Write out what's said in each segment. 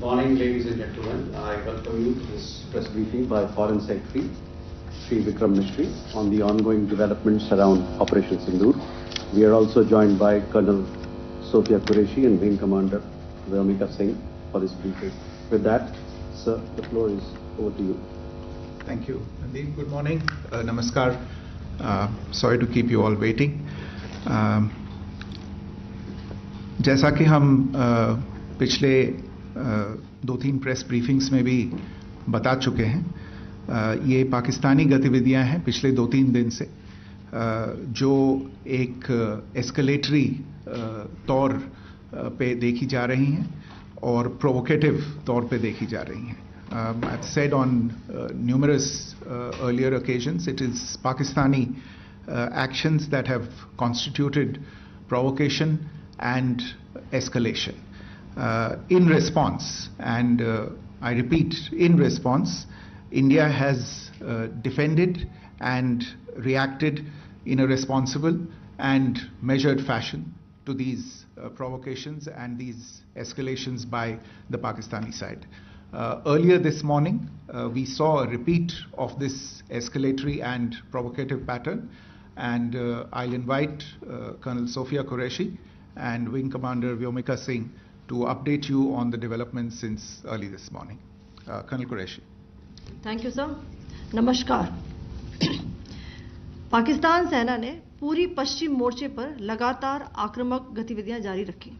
morning, ladies and gentlemen. I welcome you to this press briefing by Foreign Secretary Sri Vikram Mishri on the ongoing developments around Operation Sindoor. We are also joined by Colonel Sophia Qureshi and Wing Commander Vyomika Singh for this briefing. With that, sir, the floor is over to you. Thank you, Nadeem. Good morning. Namaskar. Sorry to keep you all waiting. जैसा कि हम पिछले 2-3 press briefings में भी बता चुके हैं, ये पाकिस्तानी गतिविधियां हैं पिछले 2-3 दिन से, जो एक एस्केलेटरी तौर पे देखी जा रही हैं और प्रोवोकेटिव तौर पे देखी जा रही हैं. I've said on numerous earlier occasions, it is Pakistani actions that have constituted provocation and escalation. In response, and I repeat, in response, India has defended and reacted in a responsible and measured fashion to these provocations and these escalations by the Pakistani side. Earlier this morning, we saw a repeat of this escalatory and provocative pattern, and I'll invite Colonel Sophia Qureshi and Wing Commander Vyomika Singh to update you on the developments since early this morning. Colonel Qureshi. Thank you, sir. नमस्कार. पाकिस्तान सेना ने पूरी पश्चिम मोर्चे पर लगातार आक्रामक गतिविधियां जारी रखी.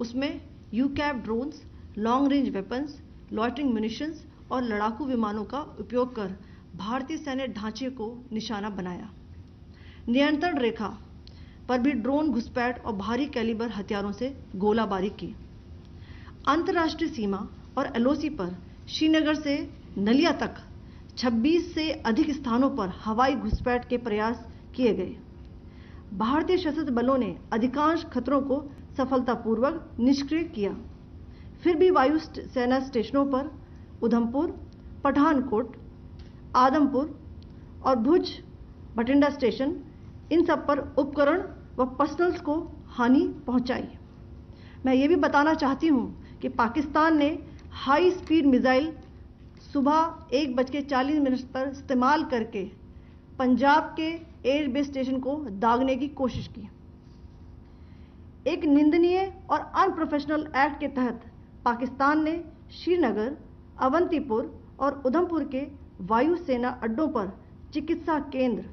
उसमें यूकैप drones, long range weapons, loitering munitions और लड़ाकू विमानों का उपयोग कर भारतीय सैन्य ढांचे को निशाना बनाया. नियंत्रण रेखा पर भी ड्रोन घुसपैठ और भारी कैलिबर हथियारों से गोलाबारी की. अंतर्राष्ट्रीय सीमा और एलओसी पर श्रीनगर से नलिया तक 26 से अधिक स्थानों पर हवाई घुसपैठ के प्रयास किए गए. भारतीय सशस्त्र बलों ने अधिकांश खतरों को सफलतापूर्वक निष्क्रिय किया. फिर भी वायु सेना स्टेशनों पर उधमपुर, पठानकोट, आदमपुर और भुज बठिंडा स्टेशन, इन सब पर उपकरण व पर्सनल्स को हानि पहुंचाई. मैं ये भी बताना चाहती हूं कि पाकिस्तान ने हाई स्पीड मिसाइल सुबह 1:40 पर इस्तेमाल करके पंजाब के एयरबेस स्टेशन को दागने की कोशिश की. एक निंदनीय और अनप्रोफेशनल एक्ट के तहत पाकिस्तान ने श्रीनगर, अवंतीपुर और उधमपुर के वायुसेना अड्डों पर चिकित्सा केंद्र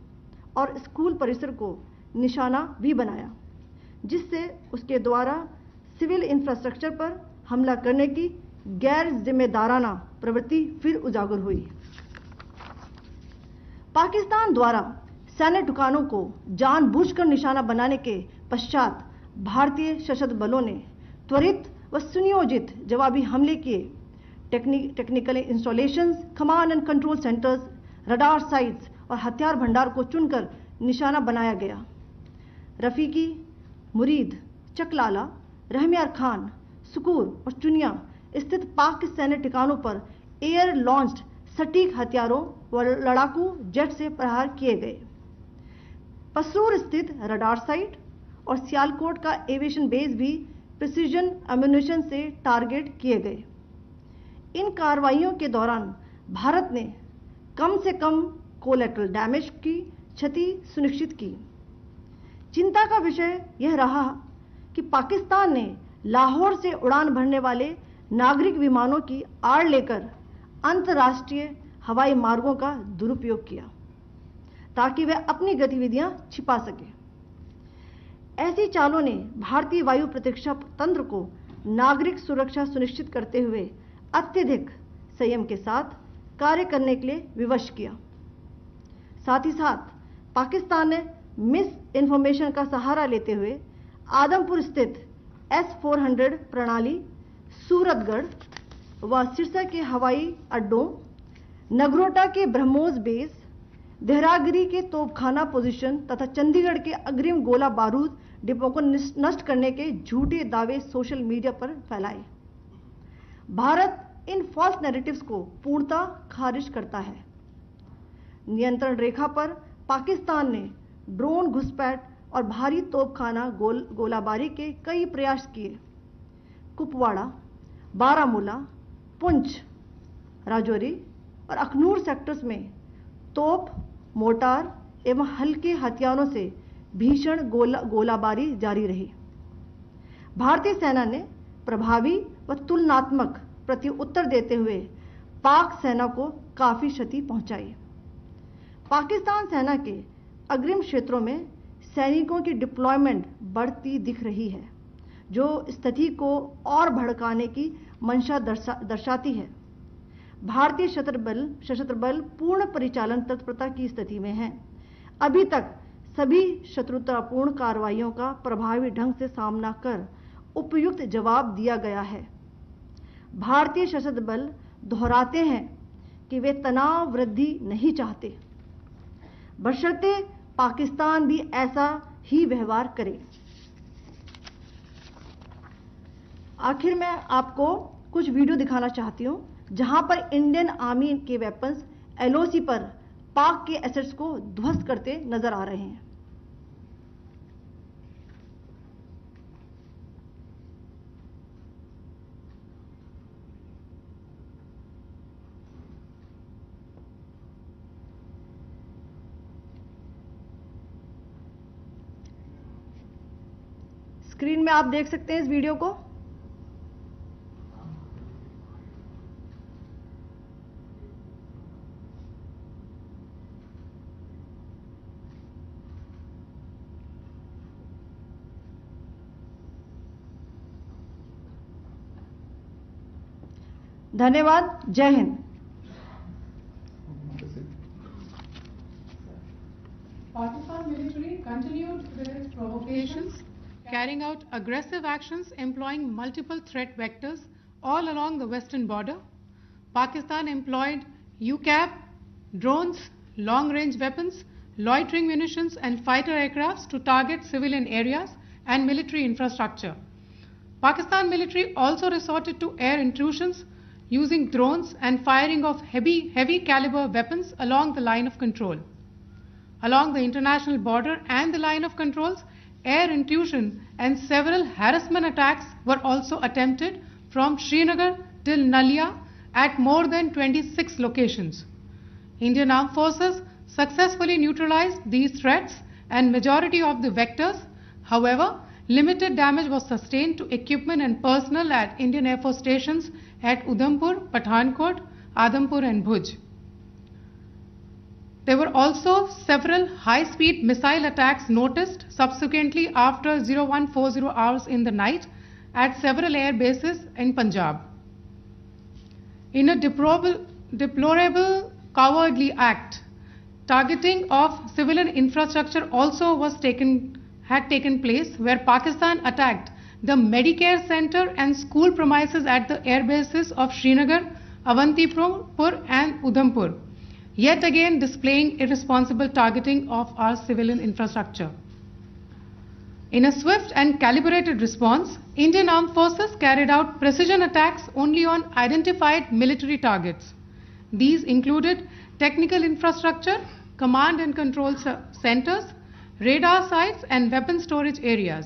और स्कूल परिसर को निशाना भी बनाया, जिससे उसके द्वारा सिविल इंफ्रास्ट्रक्चर पर हमला करने की गैर जिम्मेदाराना प्रवृत्ति फिर उजागर हुई. पाकिस्तान द्वारा सैन्य ठिकानों को जानबूझकर निशाना बनाने के पश्चात भारतीय सशस्त्र बलों ने त्वरित व सुनियोजित जवाबी हमले किए. Technical installations, command and control centres, radar sites और हथियार भंडार को चुनकर निशाना बनाया गया. रफीकी, मुरीद, चकलाला, रहमियार खान, सुकूर और चुनिया स्थित पाक के सैन्य ठिकानों पर एयर लॉन्च्ड सटीक हथियारों व लड़ाकू जेट से प्रहार किए गए. पसरूर स्थित रडार साइट और सियालकोट का एविएशन बेस भी प्रिसीजन एम्यूनिशन से टारगेट किए गए. इन कार्रवाइयों के दौरान भारत ने कम से कम कोलैटरल डैमेज की क्षति सुनिश्चित की. चिंता का विषय यह रहा कि पाकिस्तान ने लाहौर से उड़ान भरने वाले नागरिक विमानों की आड़ लेकर अंतर्राष्ट्रीय हवाई मार्गों का दुरुपयोग किया ताकि वह अपनी गतिविधियां छिपा सके. ऐसी चालों ने भारतीय वायु प्रतिरक्षा तंत्र को नागरिक सुरक्षा सुनिश्चित करते हुए अत्यधिक संयम के साथ कार्य करने के लिए विवश किया. साथ ही साथ पाकिस्तान ने मिस इन्फॉर्मेशन का सहारा लेते हुए आदमपुर स्थित S-400 प्रणाली, सूरतगढ़ व सिरसा के हवाई अड्डों, नगरोटा के ब्रह्मोस बेस, देहरागिरी के तोपखाना पोजीशन तथा चंडीगढ़ के अग्रिम गोला बारूद डिपो को नष्ट करने के झूठे दावे सोशल मीडिया पर फैलाए. भारत इन फॉल्स नैरेटिव्स को पूर्णतः खारिज करता है. नियंत्रण रेखा पर पाकिस्तान ने ड्रोन घुसपैठ और भारी तोपखाना गोलाबारी के कई प्रयास किए. कुपवाड़ा, बारामूला, पुंछ, राजौरी और अखनूर सेक्टर्स में तोप, मोर्टार एवं हल्के हथियारों से भीषण गोलाबारी जारी रही। भारतीय सेना ने प्रभावी व तुलनात्मक प्रत्युत्तर देते हुए पाक सेना को काफी क्षति पहुंचाई। पाकिस्तान सेना के अग्रिम क्षेत्रों में सैनिकों की डिप्लॉयमेंट बढ़ती दिख रही है, जो स्थिति को और भड़काने की मंशा दर्शाती है। भारतीय सशस्त्र बल पूर्ण परिचालन तत्परता की स्थिति में हैं। अभी तक सभी शत्रुतापूर्ण कार्रवाइयों का प्रभावी ढंग से सामना कर उपयुक्त जवाब दिया गया है। भारतीय सशस्त्र बल दोहराते हैं कि वे तनाव वृद्धि नहीं चाहते, बशर्ते पाकिस्तान भी ऐसा ही व्यवहार करे। आखिर मैं आपको कुछ वीडियो दिखाना चाहती हूं, जहां पर इंडियन आर्मी के वेपन्स एलओसी पर पाक के एसेट्स को ध्वस्त करते नजर आ रहे हैं। स्क्रीन में आप देख सकते हैं इस वीडियो को। धन्यवाद। जय Hind. Pakistan military continued with its provocations, carrying out aggressive actions employing multiple threat vectors all along the western border. Pakistan employed UCAV, drones, long-range weapons, loitering munitions and fighter aircrafts to target civilian areas and military infrastructure. Pakistan military also resorted to air intrusions using drones and firing of heavy caliber weapons along the line of control. Along the international border and the line of controls, air intrusion and several harassment attacks were also attempted from Srinagar till Nalia at more than 26 locations. Indian Armed Forces successfully neutralized these threats and majority of the vectors. However, limited damage was sustained to equipment and personnel at Indian Air Force stations at Udhampur, Pathankot, Adampur and Bhuj. There were also several high-speed missile attacks noticed subsequently after 0140 hours in the night at several air bases in Punjab. In a deplorable cowardly act, targeting of civilian infrastructure also had taken place, where Pakistan attacked the Medicare center and school premises at the air bases of Srinagar, Avantipur and Udhampur, yet again displaying irresponsible targeting of our civilian infrastructure. In a swift and calibrated response, Indian Armed Forces carried out precision attacks only on identified military targets. These included technical infrastructure, command and control centers, radar sites and weapon storage areas.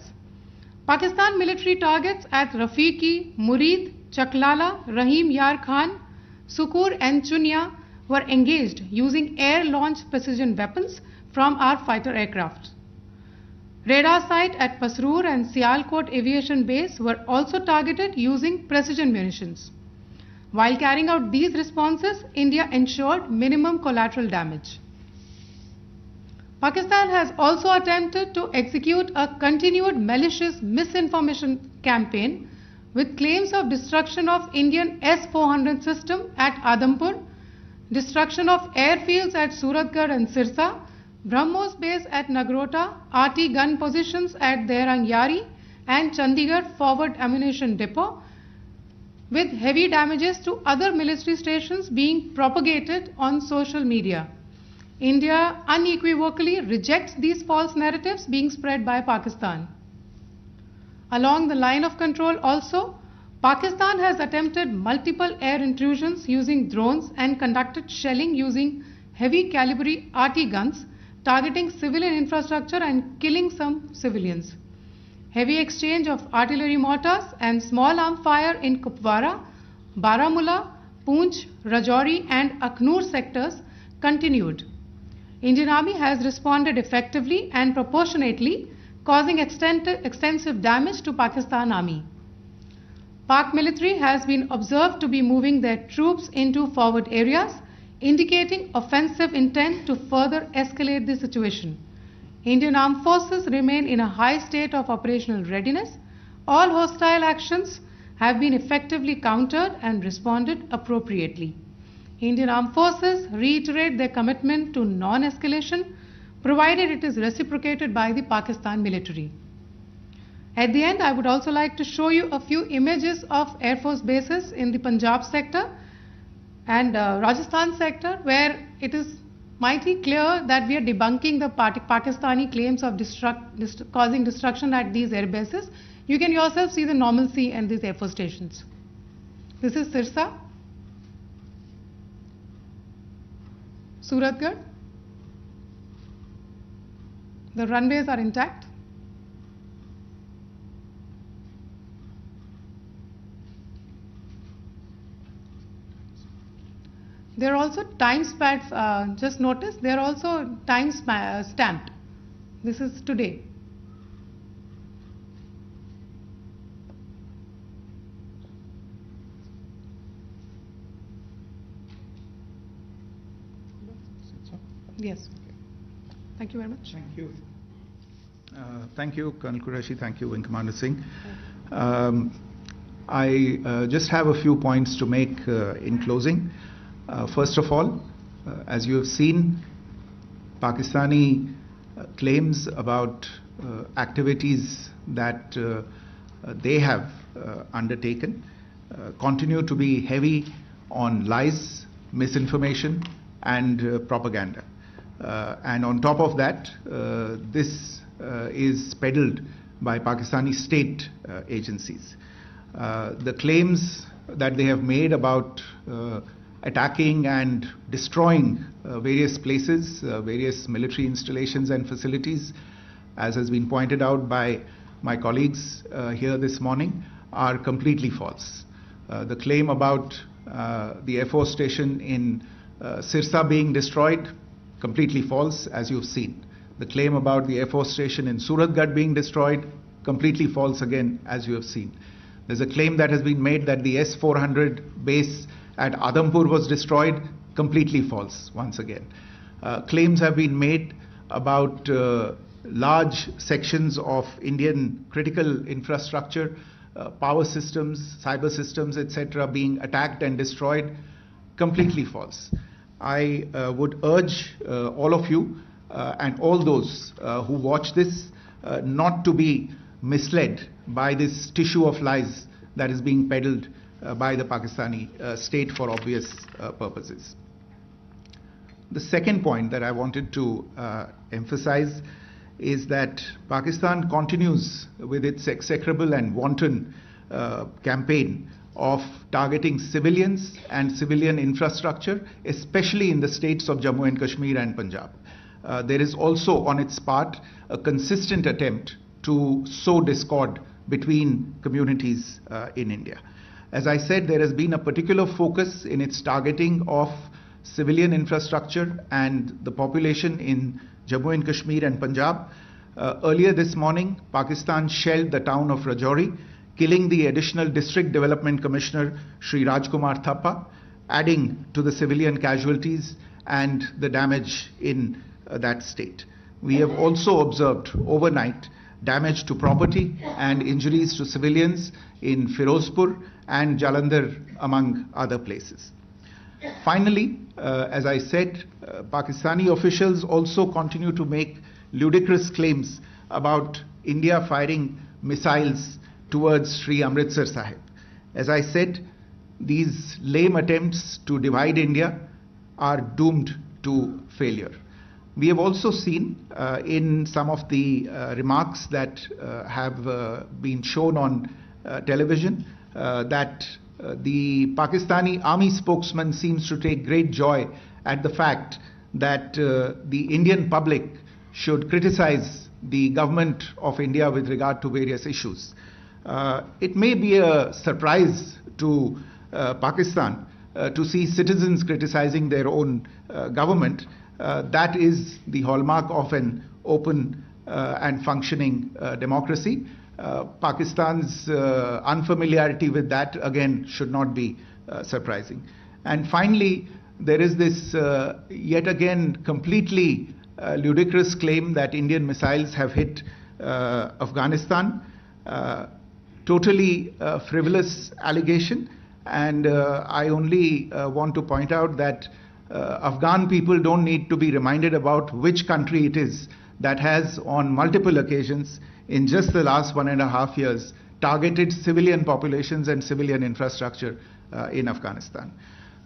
Pakistan military targets at Rafiqi, Murid, Chaklala, Rahim Yar Khan, Sukur and Chunya were engaged using air-launched precision weapons from our fighter aircraft. Radar site at Pasroor and Sialkot Aviation Base were also targeted using precision munitions. While carrying out these responses, India ensured minimum collateral damage. Pakistan has also attempted to execute a continued malicious misinformation campaign with claims of destruction of Indian S-400 system at Adampur, destruction of airfields at Suratgarh and Sirsa, BrahMos base at Nagrota, RT gun positions at Derang Yari and Chandigarh forward ammunition depot, with heavy damages to other military stations being propagated on social media. India unequivocally rejects these false narratives being spread by Pakistan. Along the line of control also, Pakistan has attempted multiple air intrusions using drones and conducted shelling using heavy caliber RT guns, targeting civilian infrastructure and killing some civilians. Heavy exchange of artillery mortars and small arm fire in Kupwara, Baramulla, Poonch, Rajouri and Akhnur sectors continued. Indian Army has responded effectively and proportionately, causing extensive damage to Pakistan Army. Pak military has been observed to be moving their troops into forward areas, indicating offensive intent to further escalate the situation. Indian Armed Forces remain in a high state of operational readiness. All hostile actions have been effectively countered and responded appropriately. Indian Armed Forces reiterate their commitment to non-escalation, provided it is reciprocated by the Pakistan military. At the end, I would also like to show you a few images of Air Force bases in the Punjab sector and Rajasthan sector, where it is mighty clear that we are debunking the Pakistani claims of causing destruction at these air bases. You can yourself see the normalcy in these Air Force stations. This is Sirsa, Suratgarh. The runways are intact. There are also time stamps, just notice, they are also time stamped. This is today. Yes. Thank you very much. Thank you. Thank you, Colonel Qureshi. Thank you, Wing Commander Singh. I just have a few points to make in closing. First of all, as you have seen, Pakistani claims about activities that they have undertaken continue to be heavy on lies, misinformation and propaganda. And on top of that, this is peddled by Pakistani state agencies. The claims that they have made about attacking and destroying various places, various military installations and facilities, as has been pointed out by my colleagues here this morning, are completely false. The claim about the Air Force station in Sirsa being destroyed, completely false, as you've seen. The claim about the Air Force station in Suratgarh being destroyed, completely false again, as you have seen. There's a claim that has been made that the S-400 base at Adhampur was destroyed, completely false once again. Claims have been made about large sections of Indian critical infrastructure, power systems, cyber systems, etc. being attacked and destroyed, completely false. I would urge all of you and all those who watch this not to be misled by this tissue of lies that is being peddled by the Pakistani state for obvious purposes. The second point that I wanted to emphasize is that Pakistan continues with its execrable and wanton campaign of targeting civilians and civilian infrastructure, especially in the states of Jammu and Kashmir and Punjab. There is also on its part a consistent attempt to sow discord between communities in India. As I said, there has been a particular focus in its targeting of civilian infrastructure and the population in Jammu and Kashmir and Punjab. Earlier this morning, Pakistan shelled the town of Rajouri, killing the additional District Development Commissioner, Shri Rajkumar Thappa, adding to the civilian casualties and the damage in that state. We have also observed overnight damage to property and injuries to civilians in Firozpur and Jalandhar, among other places. Finally, as I said, Pakistani officials also continue to make ludicrous claims about India firing missiles towards Sri Amritsar Sahib. As I said, these lame attempts to divide India are doomed to failure. We have also seen in some of the remarks that have been shown on television that the Pakistani army spokesman seems to take great joy at the fact that the Indian public should criticize the government of India with regard to various issues. It may be a surprise to Pakistan to see citizens criticizing their own government. That is the hallmark of an open and functioning democracy. Pakistan's unfamiliarity with that, again, should not be surprising. And finally, there is this yet again completely ludicrous claim that Indian missiles have hit Afghanistan. Totally frivolous allegation, and I only want to point out that Afghan people don't need to be reminded about which country it is that has on multiple occasions in just the last 1.5 years targeted civilian populations and civilian infrastructure in Afghanistan.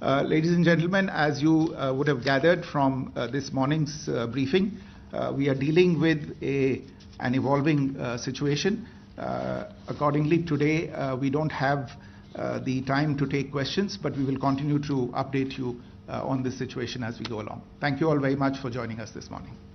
Ladies and gentlemen, as you would have gathered from this morning's briefing, we are dealing with an evolving situation. Accordingly, today we don't have the time to take questions, but we will continue to update you on this situation as we go along. Thank you all very much for joining us this morning.